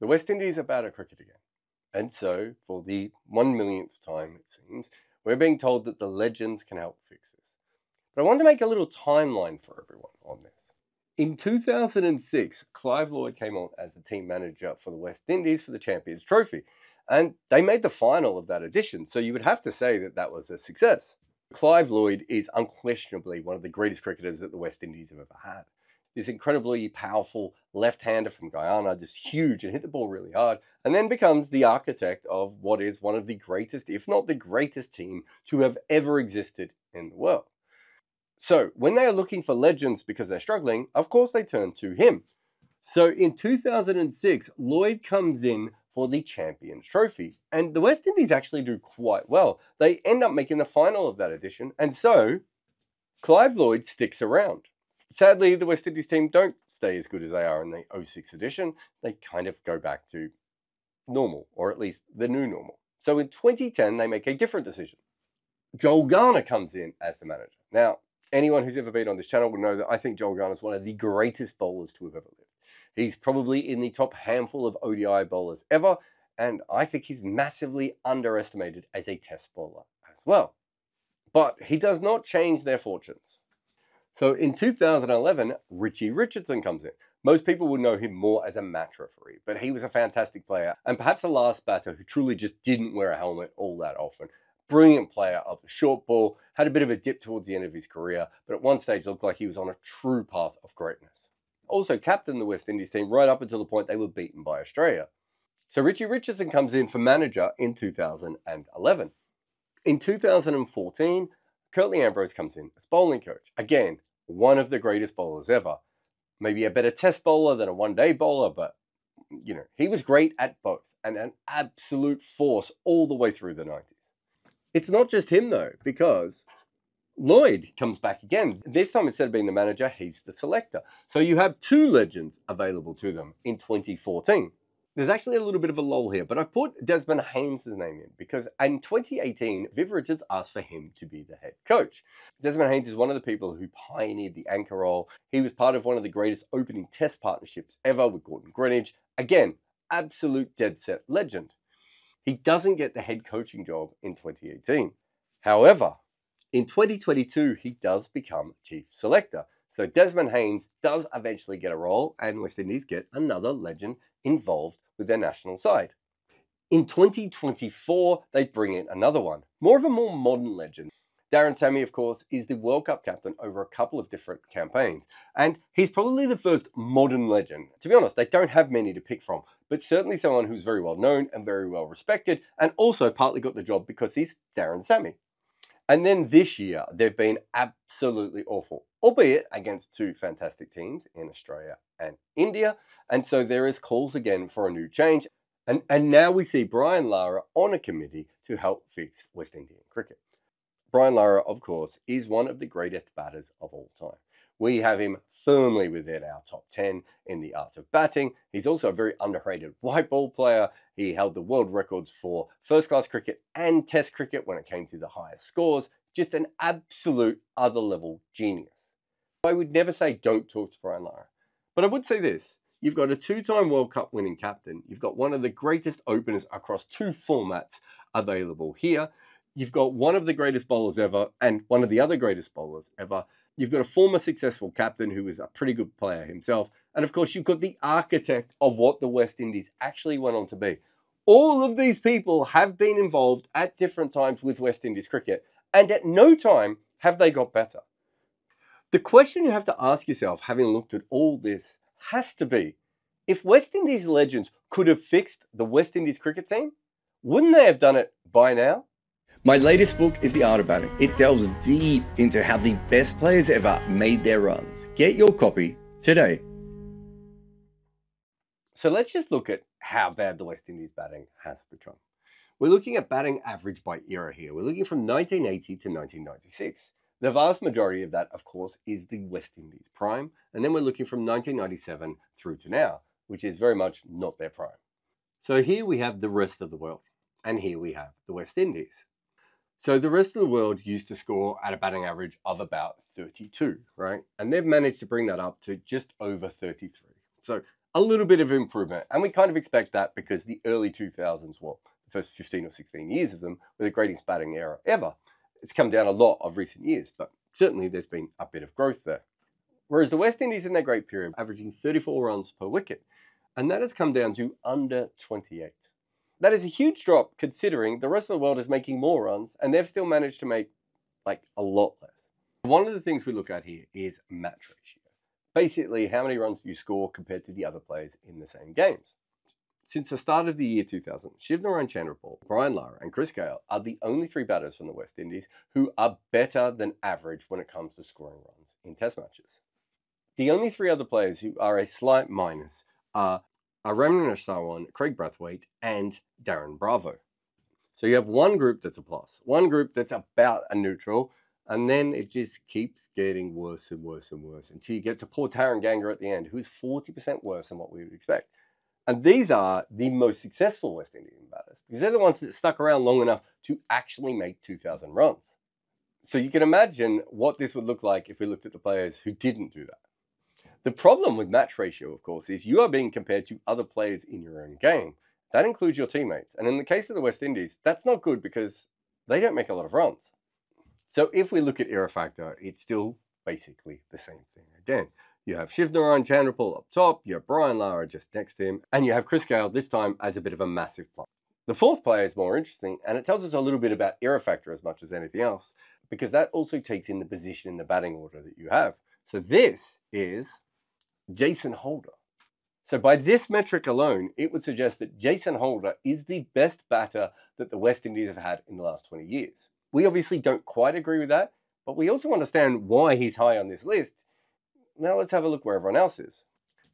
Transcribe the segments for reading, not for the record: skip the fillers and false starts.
The West Indies are bad at cricket again. And so, for the 1 millionth time, it seems, we're being told that the legends can help fix this. But I want to make a little timeline for everyone on this. In 2006, Clive Lloyd came on as the team manager for the West Indies for the Champions Trophy. And they made the final of that edition, so you would have to say that that was a success. Clive Lloyd is unquestionably one of the greatest cricketers that the West Indies have ever had. This incredibly powerful left-hander from Guyana, just huge and hit the ball really hard, and then becomes the architect of what is one of the greatest, if not the greatest team to have ever existed in the world. So when they are looking for legends because they're struggling, of course they turn to him. So in 2006, Lloyd comes in for the Champions Trophy, and the West Indies actually do quite well. They end up making the final of that edition, and so Clive Lloyd sticks around. Sadly, the West Indies team don't stay as good as they are in the 06 edition. They kind of go back to normal, or at least the new normal. So in 2010, they make a different decision. Joel Garner comes in as the manager. Now, anyone who's ever been on this channel will know that I think Joel Garner is one of the greatest bowlers to have ever lived. He's probably in the top handful of ODI bowlers ever, and I think he's massively underestimated as a test bowler as well. But he does not change their fortunes. So in 2011, Richie Richardson comes in. Most people would know him more as a match referee, but he was a fantastic player and perhaps the last batter who truly just didn't wear a helmet all that often. Brilliant player of the short ball, had a bit of a dip towards the end of his career, but at one stage looked like he was on a true path of greatness. Also captained the West Indies team right up until the point they were beaten by Australia. So Richie Richardson comes in for manager in 2011. In 2014, Curtly Ambrose comes in as bowling coach. Again, one of the greatest bowlers ever. Maybe a better test bowler than a one-day bowler, but, you know, he was great at both and an absolute force all the way through the 90s. It's not just him, though, because Lloyd comes back again. This time, instead of being the manager, he's the selector. So you have two legends available to them in 2014. There's actually a little bit of a lull here, but I've put Desmond Haynes' name in because in 2018, Viv Richards asked for him to be the head coach. Desmond Haynes is one of the people who pioneered the anchor role. He was part of one of the greatest opening test partnerships ever with Gordon Greenidge. Again, absolute dead set legend. He doesn't get the head coaching job in 2018. However, in 2022, he does become chief selector. So Desmond Haynes does eventually get a role, and West Indies get another legend involved with their national side. In 2024, they bring in another one, more of a more modern legend. Daren Sammy, of course, is the World Cup captain over a couple of different campaigns, and he's probably the first modern legend. To be honest, they don't have many to pick from, but certainly someone who's very well known and very well respected, and also partly got the job because he's Daren Sammy. And then this year, they've been absolutely awful, albeit against two fantastic teams in Australia and India. And so there is calls again for a new change. And now we see Brian Lara on a committee to help fix West Indian cricket. Brian Lara, of course, is one of the greatest batters of all time. We have him firmly within our top 10 in the art of batting. He's also a very underrated white ball player. He held the world records for first-class cricket and test cricket when it came to the highest scores. Just an absolute other-level genius. I would never say don't talk to Brian Lara. But I would say this. You've got a two-time World Cup winning captain. You've got one of the greatest openers across two formats available here. You've got one of the greatest bowlers ever and one of the other greatest bowlers ever. You've got a former successful captain who is a pretty good player himself. And of course, you've got the architect of what the West Indies actually went on to be. All of these people have been involved at different times with West Indies cricket, and at no time have they got better. The question you have to ask yourself, having looked at all this, has to be, if West Indies legends could have fixed the West Indies cricket team, wouldn't they have done it by now? My latest book is The Art of Batting. It delves deep into how the best players ever made their runs. Get your copy today. So let's just look at how bad the West Indies batting has become. We're looking at batting average by era here. We're looking from 1980 to 1996. The vast majority of that, of course, is the West Indies prime. And then we're looking from 1997 through to now, which is very much not their prime. So here we have the rest of the world. And here we have the West Indies. So the rest of the world used to score at a batting average of about 32, right? And they've managed to bring that up to just over 33. So a little bit of improvement. And we kind of expect that because the early 2000s, well, the first 15 or 16 years of them were the greatest batting era ever. It's come down a lot of recent years, but certainly there's been a bit of growth there. Whereas the West Indies in their great period, averaging 34 runs per wicket, and that has come down to under 28. That is a huge drop considering the rest of the world is making more runs and they've still managed to make like a lot less. One of the things we look at here is match ratio. Basically, how many runs do you score compared to the other players in the same games? Since the start of the year 2000, Chanderpaul, Brian Lara and Chris Gayle are the only three batters from the West Indies who are better than average when it comes to scoring runs in test matches. The only three other players who are a slight minus are Ramnarasawan, Craig Brathwaite and Darren Bravo. So you have one group that's a plus, one group that's about a neutral, and then it just keeps getting worse and worse and worse until you get to poor Taran Ganga at the end, who's 40% worse than what we would expect. And these are the most successful West Indian batters because they're the ones that stuck around long enough to actually make 2,000 runs. So you can imagine what this would look like if we looked at the players who didn't do that. The problem with match ratio, of course, is you are being compared to other players in your own game. That includes your teammates. And in the case of the West Indies, that's not good because they don't make a lot of runs. So if we look at era factor, it's still basically the same thing again. You have Shivnarine Chanderpaul up top, you have Brian Lara just next to him, and you have Chris Gayle this time as a bit of a massive plus. The fourth player is more interesting, and it tells us a little bit about era factor as much as anything else, because that also takes in the position in the batting order that you have. So this is Jason Holder. So by this metric alone, it would suggest that Jason Holder is the best batter that the West Indies have had in the last 20 years. We obviously don't quite agree with that, but we also understand why he's high on this list. Now let's have a look where everyone else is.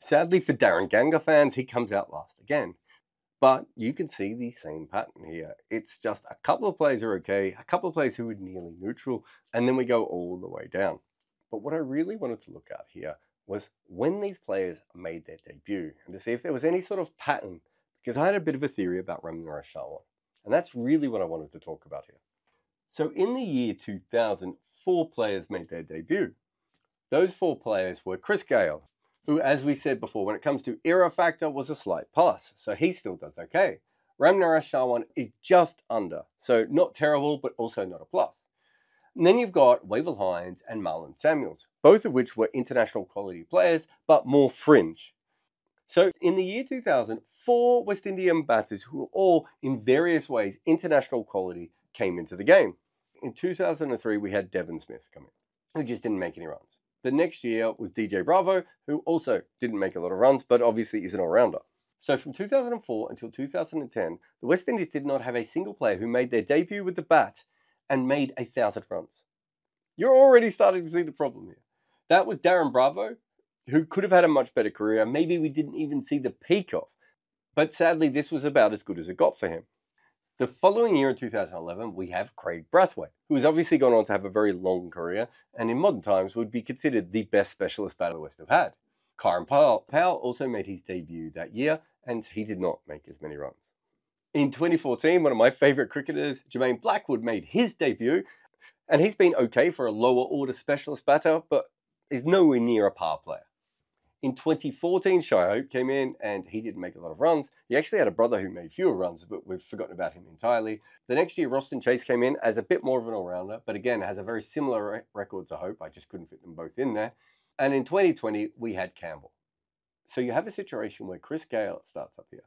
Sadly for Darren Ganga fans, he comes out last again. But you can see the same pattern here. It's just a couple of players are okay, a couple of players who are nearly neutral, and then we go all the way down. But what I really wanted to look at here was when these players made their debut and to see if there was any sort of pattern, because I had a bit of a theory about Ramnarasawan, and that's really what I wanted to talk about here. So in the year 2000, 4 players made their debut. Those 4 players were Chris Gayle, who, as we said before, when it comes to era factor, was a slight plus, so he still does okay. Ramnarasawan is just under, so not terrible, but also not a plus. And then you've got Wavell Hines and Marlon Samuels, both of which were international quality players, but more fringe. So in the year 2000, 4 West Indian batters who were all in various ways international quality came into the game. In 2003, we had Devon Smith come in, who just didn't make any runs. The next year was DJ Bravo, who also didn't make a lot of runs, but obviously is an all-rounder. So from 2004 until 2010, the West Indies did not have a single player who made their debut with the bat and made 1,000 runs. You're already starting to see the problem here. That was Darren Bravo, who could have had a much better career. Maybe we didn't even see the peak of. But sadly, this was about as good as it got for him. The following year in 2011, we have Craig Brathwaite, who has obviously gone on to have a very long career and in modern times would be considered the best specialist batter the West have had. Kieron Pollard also made his debut that year and he did not make as many runs. In 2014, one of my favourite cricketers, Jermaine Blackwood, made his debut and he's been okay for a lower order specialist batter, but is nowhere near a power player. In 2014, Shai Hope came in and he didn't make a lot of runs. He actually had a brother who made fewer runs, but we've forgotten about him entirely. The next year, Roston Chase came in as a bit more of an all-rounder, but again, has a very similar record to Hope. I just couldn't fit them both in there. And in 2020, we had Campbell. So you have a situation where Chris Gayle starts up here.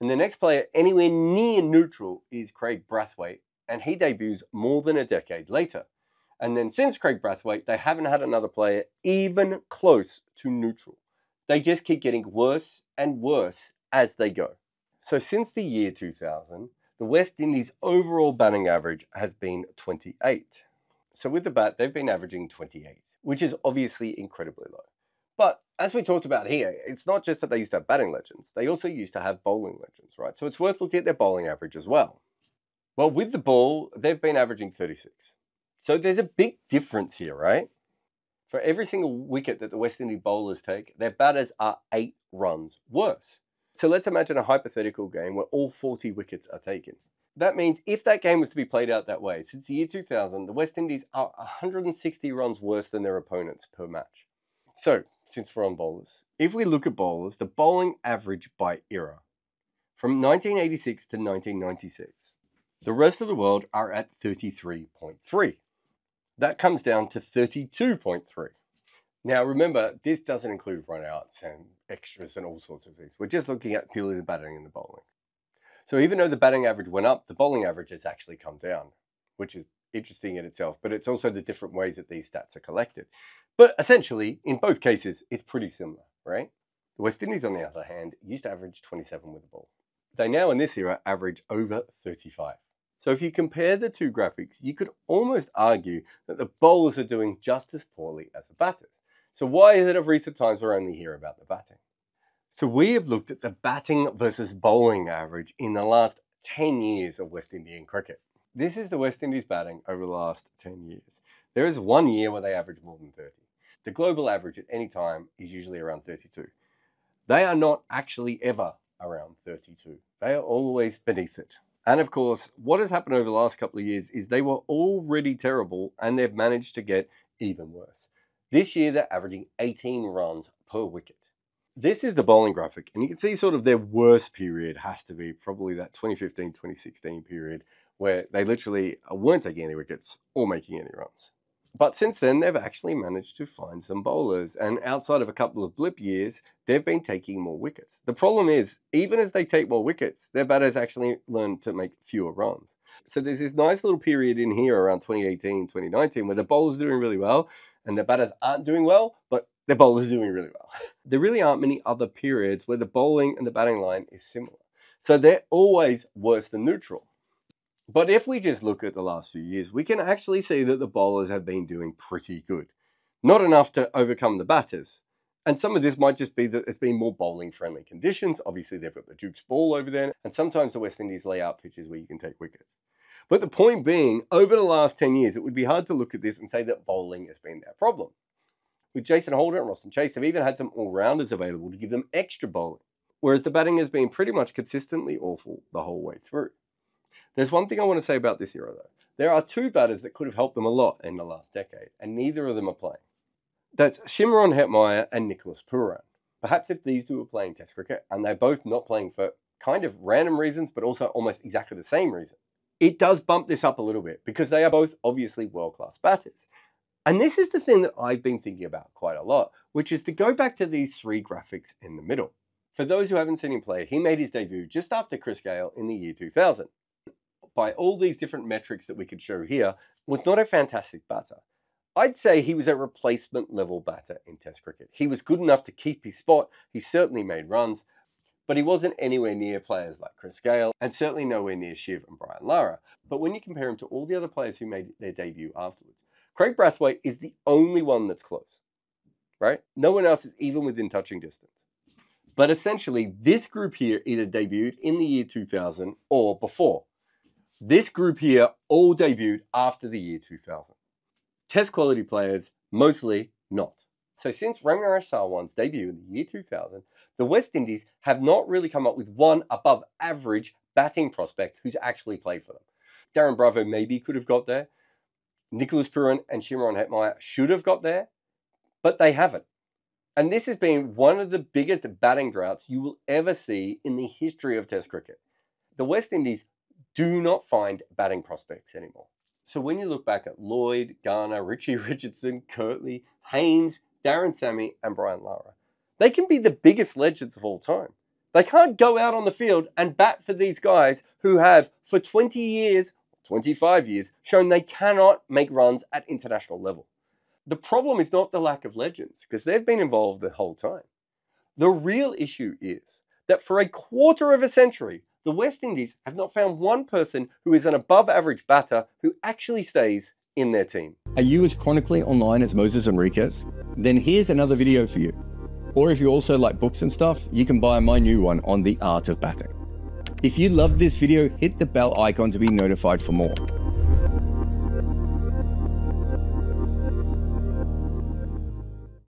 And the next player anywhere near neutral is Craig Brathwaite, and he debuts more than a decade later. And then since Craig Brathwaite, they haven't had another player even close to neutral. They just keep getting worse and worse as they go. So since the year 2000, the West Indies' overall batting average has been 28. So with the bat, they've been averaging 28, which is obviously incredibly low. But as we talked about here, it's not just that they used to have batting legends. They also used to have bowling legends, right? So it's worth looking at their bowling average as well. Well, with the ball, they've been averaging 36. So there's a big difference here, right? For every single wicket that the West Indies bowlers take, their batters are 8 runs worse. So let's imagine a hypothetical game where all 40 wickets are taken. That means if that game was to be played out that way, since the year 2000, the West Indies are 160 runs worse than their opponents per match. So since we're on bowlers, if we look at bowlers, the bowling average by era, from 1986 to 1996, the rest of the world are at 33.3. That comes down to 32.3. Now remember, this doesn't include run-outs and extras and all sorts of things. We're just looking at purely the batting and the bowling. So even though the batting average went up, the bowling average has actually come down, which is interesting in itself, but it's also the different ways that these stats are collected. But essentially, in both cases, it's pretty similar, right? The West Indies, on the other hand, used to average 27 with the ball. They now, in this era, average over 35. So if you compare the two graphics, you could almost argue that the bowlers are doing just as poorly as the batters. So why is it of recent times we're only here about the batting? So we have looked at the batting versus bowling average in the last 10 years of West Indian cricket. This is the West Indies batting over the last 10 years. There is 1 year where they average more than 30. The global average at any time is usually around 32. They are not actually ever around 32. They are always beneath it. And of course, what has happened over the last couple of years is they were already terrible and they've managed to get even worse. This year, they're averaging 18 runs per wicket. This is the bowling graphic, and you can see sort of their worst period has to be probably that 2015-2016 period where they literally weren't taking any wickets or making any runs. But since then, they've actually managed to find some bowlers, and outside of a couple of blip years, they've been taking more wickets. The problem is, even as they take more wickets, their batters actually learn to make fewer runs. So there's this nice little period in here around 2018, 2019, where the bowlers are doing really well, and the batters aren't doing well, but the bowlers are doing really well. There really aren't many other periods where the bowling and the batting line is similar. So they're always worse than neutral. But if we just look at the last few years, we can actually see that the bowlers have been doing pretty good. Not enough to overcome the batters. And some of this might just be that it's been more bowling-friendly conditions. Obviously, they've got the Duke's ball over there. And sometimes the West Indies lay out pitches where you can take wickets. But the point being, over the last 10 years, it would be hard to look at this and say that bowling has been their problem. With Jason Holder and Roston Chase, they've even had some all-rounders available to give them extra bowling. Whereas the batting has been pretty much consistently awful the whole way through. There's one thing I want to say about this era, though. There are two batters that could have helped them a lot in the last decade, and neither of them are playing. That's Shimron Hetmeyer and Nicholas Pooran. Perhaps if these two were playing Test cricket, and they're both not playing for kind of random reasons, but also almost exactly the same reason, it does bump this up a little bit, because they are both obviously world-class batters. And this is the thing that I've been thinking about quite a lot, which is to go back to these three graphics in the middle. For those who haven't seen him play, he made his debut just after Chris Gayle in the year 2000. By all these different metrics that we could show here, was not a fantastic batter. I'd say he was a replacement level batter in Test cricket. He was good enough to keep his spot, he certainly made runs, but he wasn't anywhere near players like Chris Gayle, and certainly nowhere near Shiv and Brian Lara. But when you compare him to all the other players who made their debut afterwards, Craig Brathwaite is the only one that's close, right? No one else is even within touching distance. But essentially, this group here either debuted in the year 2000 or before. This group here all debuted after the year 2000. Test quality players, mostly not. So since Ramnaresh Sarwan's debut in the year 2000, the West Indies have not really come up with one above average batting prospect who's actually played for them. Darren Bravo maybe could have got there. Nicholas Pooran and Shimron Hetmeyer should have got there, but they haven't. And this has been one of the biggest batting droughts you will ever see in the history of Test cricket. The West Indies do not find batting prospects anymore. So when you look back at Lloyd, Garner, Richie Richardson, Kirtley, Haynes, Daren Sammy, and Brian Lara, they can be the biggest legends of all time. They can't go out on the field and bat for these guys who have, for 20 years, 25 years, shown they cannot make runs at international level. The problem is not the lack of legends, because they've been involved the whole time. The real issue is that for a quarter of a century, the West Indies have not found one person who is an above-average batter who actually stays in their team. Are you as chronically online as Moses Enriquez? Then here's another video for you. Or if you also like books and stuff, you can buy my new one on the art of batting. If you loved this video, hit the bell icon to be notified for more.